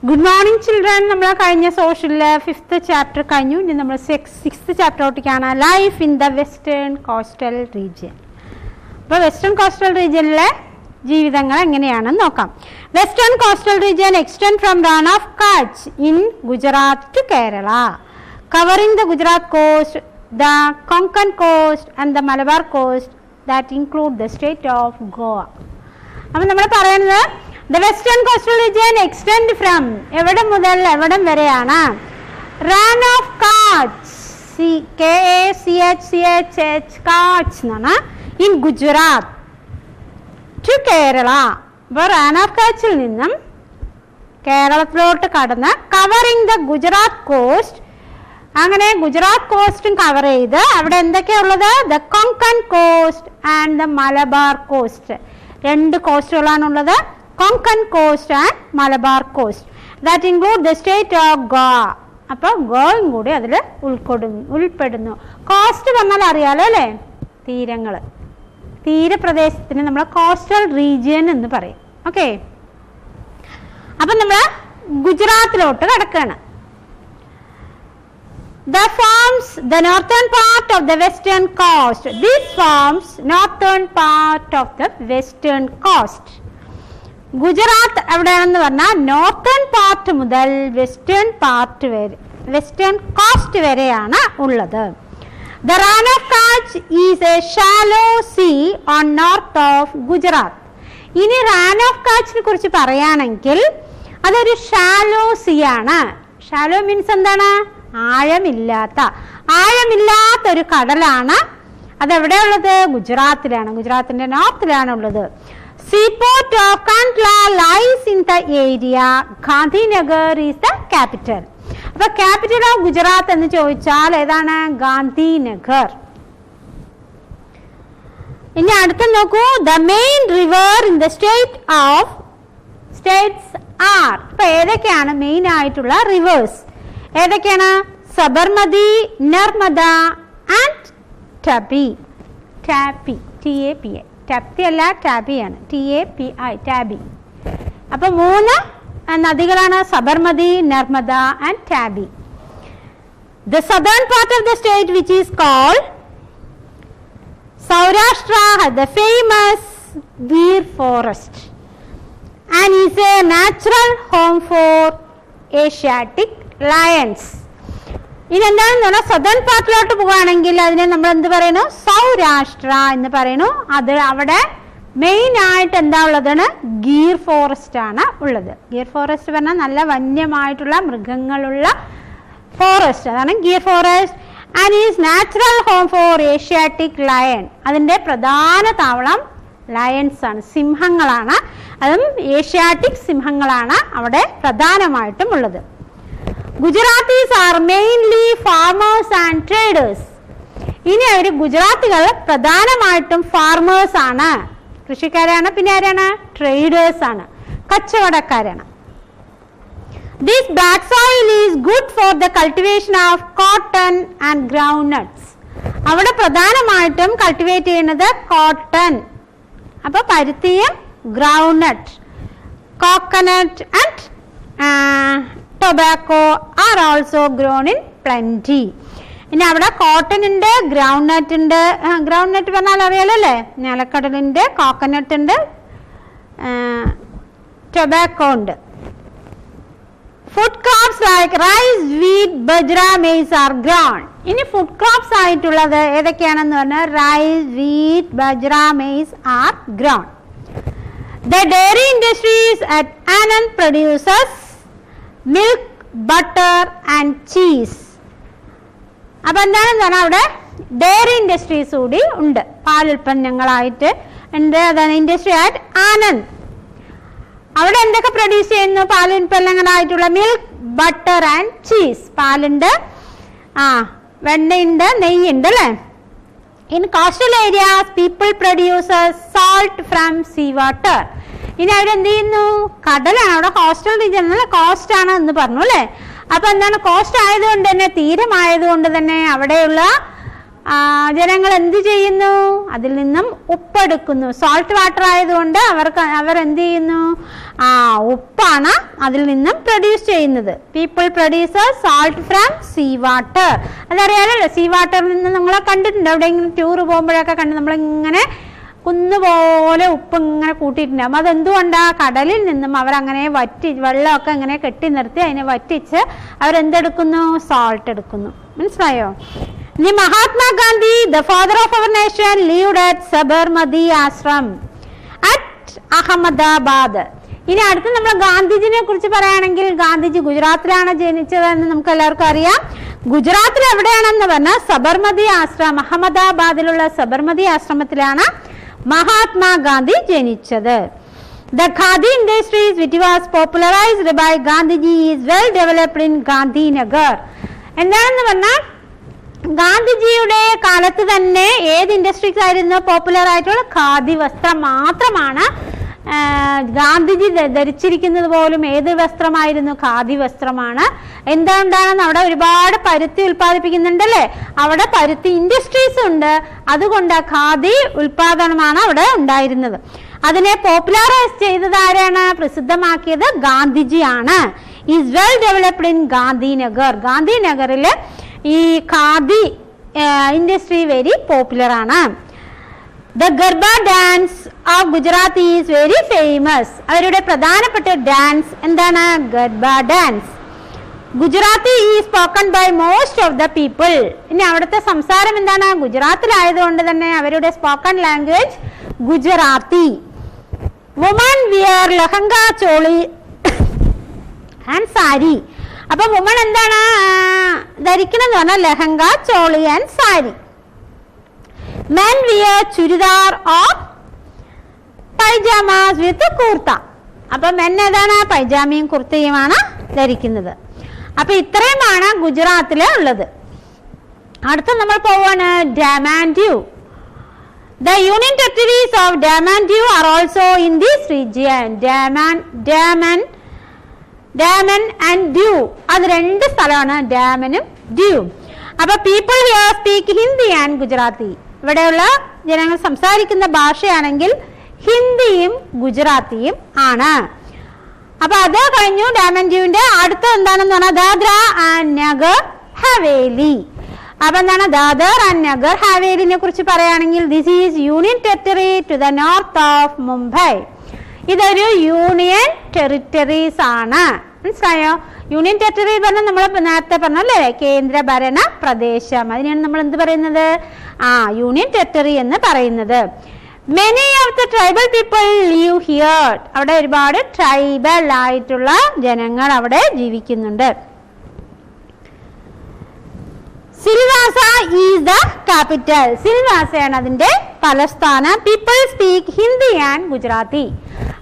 Good morning children. നമ്മൾ കഴിഞ്ഞ സോഷ്യലിലെ 5th chapter കഴിഞ്ഞു. ഇനി നമ്മൾ 6th ചാപ്റ്ററോട്ടേക്കാണ്. Life in the western coastal region. അപ്പോൾ വെസ്റ്റേൺ കോസ്റ്റൽ റീജിയനിലെ ജീവിതങ്ങൾ എങ്ങനെയാണെന്ന് നോക്കാം. Western coastal region extend from Rann of Kutch in Gujarat to Kerala, covering the Gujarat coast, the Konkan coast and the Malabar coast that include the state of Goa. അപ്പം നമ്മൾ പറയുന്നത് The western coastal region extend from എവിടെ മുതൽ എവിടം വരെയാണ്? റാൻ ഓഫ് കച്ച്, KACH കച്ച് എന്നാണ്, ഇൻ ഗുജറാത്ത് ടു കേരള. അപ്പോൾ Rann of കച്ചിൽ നിന്നും കേരളത്തിലോട്ട് കടന്ന് കവറിംഗ് ദ ഗുജറാത്ത് കോസ്റ്റ്, അങ്ങനെ ഗുജറാത്ത് കോസ്റ്റും കവർ ചെയ്ത് അവിടെ എന്തൊക്കെയുള്ളത്? The Konkan coast and the Malabar coast. 2 കോസ്റ്റുകളാണുള്ളത്, Konkan coast and Malabar coast. That include the state of Goa. അപ്പോൾ ഗോവയും കൂടി അതിൽ ഉൾപ്പെടുന്നു. കോസ്റ്റ് പറഞ്ഞാൽ അറിയാലോ അല്ലേ? തീരങ്ങൾ, തീരപ്രദേശത്തിന് നമ്മൾ കോസ്റ്റൽ റീജിയൻ എന്ന് പറയും. ഓക്കെ, അപ്പം നമ്മൾ ഗുജറാത്തിലോട്ട് കിടക്കുകയാണ്. That forms the northern part of the western coast. This forms northern part of the western coast. Gujarat എവിടെയാണെന്ന് പറഞ്ഞാൽ നോർത്തേൺ പാർട്ട് മുതൽ വെസ്റ്റേൺ പാർട്ട് വരെ, വെസ്റ്റേൺ കോസ്റ്റ് വരെയാണ് ഉള്ളത്. The Ran of Kutch is a shallow sea on north of Gujarat. ഇനി Rann of കച്ചിനെ കുറിച്ച് പറയുകയാണെങ്കിൽ അതൊരു ഷാലോ സീ ആണ്. ഷാലോ മീൻസ് എന്താണ്? ആഴമില്ലാത്തൊരു കടലാണ്. അതെവിടെയുള്ളത്? ഗുജറാത്തിലാണ്. ഗുജറാത്തിന്റെ നോർത്തിലാണ് ഉള്ളത്. Seaport of Kandla lies in the area. Gandhinagar is the capital. അപ്പോൾ ക്യാപിറ്റൽ ഓഫ് ഗുജറാത്ത് എന്ന് ചോദിച്ചാൽ ഏതാണ്? ഗാന്ധിനഗർ. ഇനി അടുത്ത നോക്കൂ. The main river in the states are. ഇപ്പൊ ഏതൊക്കെയാണ് മെയിൻ ആയിട്ടുള്ള റിവേഴ്സ്? ഏതൊക്കെയാണ്? സബർമതി, നർമ്മദ ആൻഡ് ടാപി. TAPI. ടപ്തി അല്ല, ടാബിയാണ്. TAPI, ടാബി. അപ്പൊ 3 നദികളാണ്: Sabarmati, Narmada and Tapi. The southern part of the state, which is called Saurashtra, has the famous Gir forest and is a natural home for Asiatic lions. ഇനി എന്താണെന്ന് പറഞ്ഞാൽ സദേൺ പാർട്ടിലോട്ട് പോകുകയാണെങ്കിൽ അതിനെ നമ്മൾ എന്ത് പറയുന്നു? സൗരാഷ്ട്ര എന്ന് പറയുന്നു. അത് അവിടെ മെയിൻ ആയിട്ട് എന്താ ഉള്ളതാണ്? ഗീർ ഫോറസ്റ്റ് ആണ് ഉള്ളത്. ഗീർ ഫോറസ്റ്റ് പറഞ്ഞാൽ നല്ല വന്യമായിട്ടുള്ള മൃഗങ്ങളുള്ള ഫോറസ്റ്റ്, അതാണ് gear forest. And is natural home for Asiatic lion. അതിൻ്റെ പ്രധാന താവളം ലയൺസ് ആണ്, സിംഹങ്ങളാണ്. അതും ഏഷ്യാറ്റിക് സിംഹങ്ങളാണ് അവിടെ പ്രധാനമായിട്ടും ഉള്ളത്. Gujaratis are mainly farmers and traders. ഇനി അവർ ഗുജറാത്തികൾ പ്രധാനമായിട്ടും ഫാർമേഴ്സ് ആണ്, കൃഷിക്കാരാണ്. പിന്നെ ആരാണ്? ട്രേഡേഴ്സ് ആണ്, കച്ചവടക്കാരാണ്. This black soil is good for the cultivation of cotton and groundnuts. അവിടെ പ്രധാനമായിട്ടും കൾട്ടിവേറ്റ് ചെയ്യുന്നത് കോട്ടൺ, അപ്പൊ പരുത്തിയും groundnut, coconut and tobacco are also grown in plenty. ഇനി അവിടെ കോട്ടൺ ഉണ്ട്, ഗ്രൗണ്ട്നട്ട് ഉണ്ട്. ഗ്രൗണ്ട്നട്ട് പറഞ്ഞാൽ അറിയാലോ അല്ലേ? നിലക്കടലുണ്ട്, കോക്കനട്ട് ഉണ്ട്, ടൊബാക്കോ ഉണ്ട്. Food crops like rice, wheat, bajra, maize are grown. ഇനി ഫുഡ് ക്രോപ്സ് ആയിട്ടുള്ളത് ഏതൊക്കെയാണെന്ന് പറഞ്ഞാൽ rice, wheat, bajra, maize are grown. The dairy industries at Anand produces milk, butter and cheese. അപ്പം എന്താണെന്ന് പറഞ്ഞാൽ അവിടെ ഡയറി ഇൻഡസ്ട്രീസ് കൂടി ഉണ്ട്, പാലുൽപ്പന്നങ്ങളായിട്ട് ഉണ്ട്. അതാണ് ഇൻഡസ്ട്രി ആറ്റ് ആനന്ദ്. അവിടെ എന്തൊക്കെ പ്രൊഡ്യൂസ് ചെയ്യുന്നു? പാലുൽപ്പന്നങ്ങളായിട്ടുള്ള മിൽക്ക്, ബട്ടർ ആൻഡ് ചീസ്. പാലുണ്ട്, വെണ്ണയുണ്ട്, നെയ്യുണ്ട് അല്ലേ? In coastal areas, people produces salt from sea water. ഇനി അവരെന്ത് ചെയ്യുന്നു? കടലാണ് അവിടെ, കോസ്റ്റൽ റീജിയൻ അല്ല, കോസ്റ്റ് ആണ് എന്ന് പറഞ്ഞു അല്ലേ? അപ്പൊ എന്താണ്? കോസ്റ്റ് ആയതുകൊണ്ട് തന്നെ, തീരമായതുകൊണ്ട് തന്നെ അവിടെയുള്ള ജനങ്ങൾ എന്ത് ചെയ്യുന്നു? അതിൽ നിന്നും ഉപ്പെടുക്കുന്നു. സോൾട്ട് വാട്ടർ ആയതുകൊണ്ട് അവർ എന്ത് ചെയ്യുന്നു? ഉപ്പാണ് അതിൽ നിന്നും പ്രൊഡ്യൂസ് ചെയ്യുന്നത്. People produce salt from sea water. അതറിയാലോ, സീ വാട്ടറിൽ നിന്ന് നമ്മളെ കണ്ടിട്ടുണ്ട്. എവിടെയെങ്കിലും ടൂർ പോകുമ്പോഴൊക്കെ കണ്ട് നമ്മളിങ്ങനെ കുന്നുപോലെ ഉപ്പ് ഇങ്ങനെ കൂട്ടിയിട്ടുണ്ടാകും. അതെന്തുകൊണ്ടാ? കടലിൽ നിന്നും അവരങ്ങനെ വെള്ളമൊക്കെ ഇങ്ങനെ കെട്ടി നിർത്തി അതിനെ വറ്റിച്ച് അവരെന്തെടുക്കുന്നു? സോൾട്ട് എടുക്കുന്നു. മനസ്സിലായോ? ഇനി Mahatma Gandhi, the father of our nation, lived at Sabarmati ashram at Ahmedabad. ഇനി അടുത്ത് നമ്മൾ ഗാന്ധിജിനെ കുറിച്ച് പറയുകയാണെങ്കിൽ, ഗാന്ധിജി ഗുജറാത്തിലാണ് ജനിച്ചതെന്ന് നമുക്ക് എല്ലാവർക്കും അറിയാം. ഗുജറാത്തിൽ എവിടെയാണെന്ന് പറഞ്ഞാൽ സബർമതി ആശ്രമം, അഹമ്മദാബാദിലുള്ള സബർമതി ആശ്രമത്തിലാണ് മഹാത്മാഗാന്ധി ജനിച്ചത്. The Khadi industries which was popularized by Gandhiji is well developed in Gandhinagar. എന്താണെന്ന് പറഞ്ഞാൽ ഗാന്ധിജിയുടെ കാലത്ത് തന്നെ ഏത് ഇൻഡസ്ട്രീസ് ആയിരുന്നു പോപ്പുലർ ആയിട്ടുള്ള? ഖാദി വസ്ത്രം മാത്രമാണ്. ഗാന്ധിജി ധരിച്ചിരിക്കുന്നത് പോലും ഏത് വസ്ത്രമായിരുന്നു? ഖാദി വസ്ത്രമാണ്. എന്തുകൊണ്ടാണെന്ന് അവിടെ ഒരുപാട് പരുത്തി ഉൽപ്പാദിപ്പിക്കുന്നുണ്ടല്ലേ, അവിടെ പരുത്തി ഇൻഡസ്ട്രീസ് ഉണ്ട്. അതുകൊണ്ട് ഖാദി ഉൽപാദനമാണ് അവിടെ ഉണ്ടായിരുന്നത്. അതിനെ പോപ്പുലറൈസ് ചെയ്തത് ആരാണ്? പ്രസിദ്ധമാക്കിയത് ഗാന്ധിജിയാണ്. Is well developed in Gandhinagar. ഗാന്ധിനഗറിൽ ഈ ഖാദി ഇൻഡസ്ട്രി വെരി പോപ്പുലർ ആണ്. The Garba dance of Gujarat is very famous. അവരുടെ പ്രധാനപ്പെട്ട ഡാൻസ് എന്താണ്? Garba dance. Gujarati is spoken by most of the people. ഇനി അവിടുത്തെ സംസാരം എന്താണ്? ഗുജറാത്തിലായതുകൊണ്ട് തന്നെ അവരുടെ spoken language Gujarati. Woman wear lehenga, choli and sari. അപ്പൊ വുമൺ എന്താണ് ധരിക്കണമെന്ന് പറഞ്ഞാൽ lehenga, choli and sari. Men wear churidar or pajamas with kurta. അപ്പൊ മെൻ ഏതാണ്? പൈജാമയും കുർത്തയുമാണ് ധരിക്കുന്നത്. അപ്പൊ ഇത്രയുമാണ് ഗുജറാത്തിൽ ഉള്ളത്. അടുത്ത നമ്മൾ പോവാണ് Daman Diu. The union territories of Daman Diu are also in this region. Daman and Diu അത് രണ്ട് സ്ഥലമാണ്, ഡാമനും ഡ്യൂ. അപ്പൊ people here speak Hindi and Gujarati. ഇവിടെയുള്ള ജനങ്ങൾ സംസാരിക്കുന്ന ഭാഷയാണെങ്കിൽ ഹിന്ദിയും ഗുജറാത്തിയും ആണ്. അപ്പൊ അത് കഴിഞ്ഞു. ഡാമൻ ഡ്യൂവിന്റെ അടുത്ത എന്താണെന്ന് പറഞ്ഞാൽ ദാദ്ര ആൻഡ് നഗർ ഹവേലി. അപ്പൊ എന്താണ് ദാദർ ആൻഡ് നഗർ ഹവേലിനെ കുറിച്ച് പറയുകയാണെങ്കിൽ, this is union territory to the north of Mumbai. ഇതൊരു യൂണിയൻ ടെറിട്ടറീസ് ആണ്. മനസ്സിലായോ? യൂണിയൻ ടെറിട്ടറി പറഞ്ഞാൽ നമ്മൾ നേരത്തെ പറഞ്ഞല്ലേ, കേന്ദ്ര ഭരണ പ്രദേശം. അതിനെയാണ് നമ്മൾ എന്ത് പറയുന്നത്? യൂണിയൻ ടെറിട്ടറി എന്ന് പറയുന്നത്. Many of the tribal people live here. അവിടെ ഒരുപാട് ട്രൈബൽ ആയിട്ടുള്ള ജനങ്ങൾ അവിടെ ജീവിക്കുന്നുണ്ട്. Silvassa is the capital. സിൽവാസയാണ് അതിന്റെ തലസ്ഥാനം. People speak Hindi and Gujarati.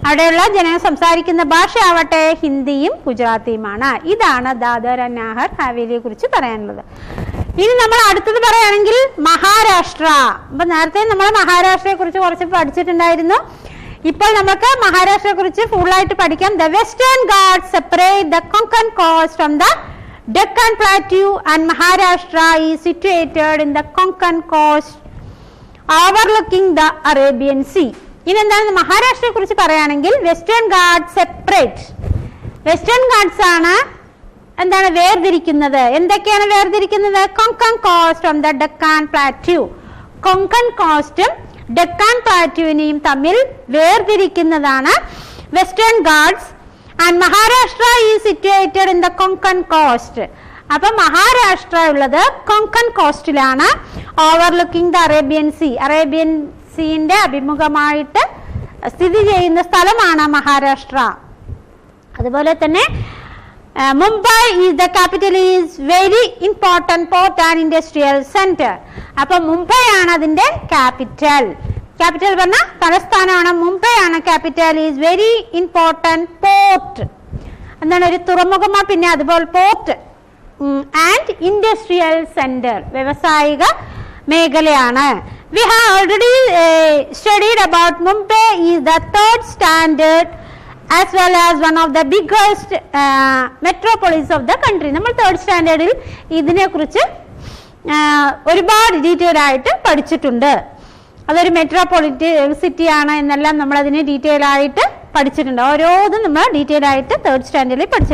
അവിടെയുള്ള ജനങ്ങൾ സംസാരിക്കുന്ന ഭാഷ ആവട്ടെ ഹിന്ദിയും ഗുജറാത്തിയുമാണ്. ഇതാണ് ദാദർ ആൻഡ് നാഗർ ഹവേലിയെ കുറിച്ച് പറയാനുള്ളത്. ഇനി നമ്മൾ അടുത്തത് പറയുകയാണെങ്കിൽ മഹാരാഷ്ട്ര. അപ്പൊ നേരത്തെ നമ്മൾ മഹാരാഷ്ട്രയെ കുറിച്ച് കുറച്ച് പഠിച്ചിട്ടുണ്ടായിരുന്നു. ഇപ്പോൾ നമുക്ക് മഹാരാഷ്ട്രയെ കുറിച്ച് ഫുള്ളായിട്ട് പഠിക്കാം. The western Ghats separate the Konkan coast from the Deccan Plateau and Maharashtra is situated in the Konkan coast overlooking the Arabian Sea. ഇനി എന്താണ് മഹാരാഷ്ട്രയെ കുറിച്ച് പറയുകയാണെങ്കിൽ western Ghats separate. Western Ghats ആണ് എന്താണ് വേർതിരിക്കുന്നത്. എന്തൊക്കെയാണ് വേർതിരിക്കുന്നത്? Konkan coast from the Deccan plateau. Konkan കോസ്റ്റും ഡെക്കാൻ പ്ലാറ്റ്യൂവിനെയും തമ്മിൽ വേർതിരിക്കുന്നതാണ് western Ghats. And Maharashtra is situated in the Konkan coast. അപ്പൊ മഹാരാഷ്ട്ര ഉള്ളത് കൊങ്കൺ കോസ്റ്റിലാണ്. Overlooking the Arabian sea. Arabian സീന്റെ അഭിമുഖമായിട്ട് സ്ഥിതി ചെയ്യുന്ന സ്ഥലമാണ് മഹാരാഷ്ട്ര. അതുപോലെ തന്നെ Mumbai is the capital is very important port and industrial centre. അപ്പൊ മുംബൈ ആണ് അതിന്റെ ക്യാപിറ്റൽ. ക്യാപിറ്റൽ പറഞ്ഞ തലസ്ഥാനമാണ്. മുംബൈ ആണ് capital. Is very important port. എന്താണ്? ഒരു തുറമുഖമാണ്. പിന്നെ അതുപോലെ പോർട്ട് ആൻഡ് ഇൻഡസ്ട്രിയൽ സെന്റർ, വ്യവസായിക മേഖലയാണ്. We have already studied about Mumbai is the third standard as well as one of the biggest metropolis of the country. നമ്മൾ third സ്റ്റാൻഡേർഡിൽ ഇതിനെ കുറിച്ച് ഒരുപാട് ഡീറ്റെയിൽ ആയിട്ട് പഠിച്ചിട്ടുണ്ട്. അതൊരു മെട്രോപൊളിറ്റൻ സിറ്റി ആണ് എന്നെല്ലാം നമ്മൾ അതിനെ ഡീറ്റെയിൽ ആയിട്ട് പഠിച്ചിട്ടുണ്ട്. ഓരോന്നും നമ്മൾ ഡീറ്റെയിൽ ആയിട്ട് 3rd സ്റ്റാൻഡേർഡിൽ പഠിച്ചിട്ടുണ്ട്.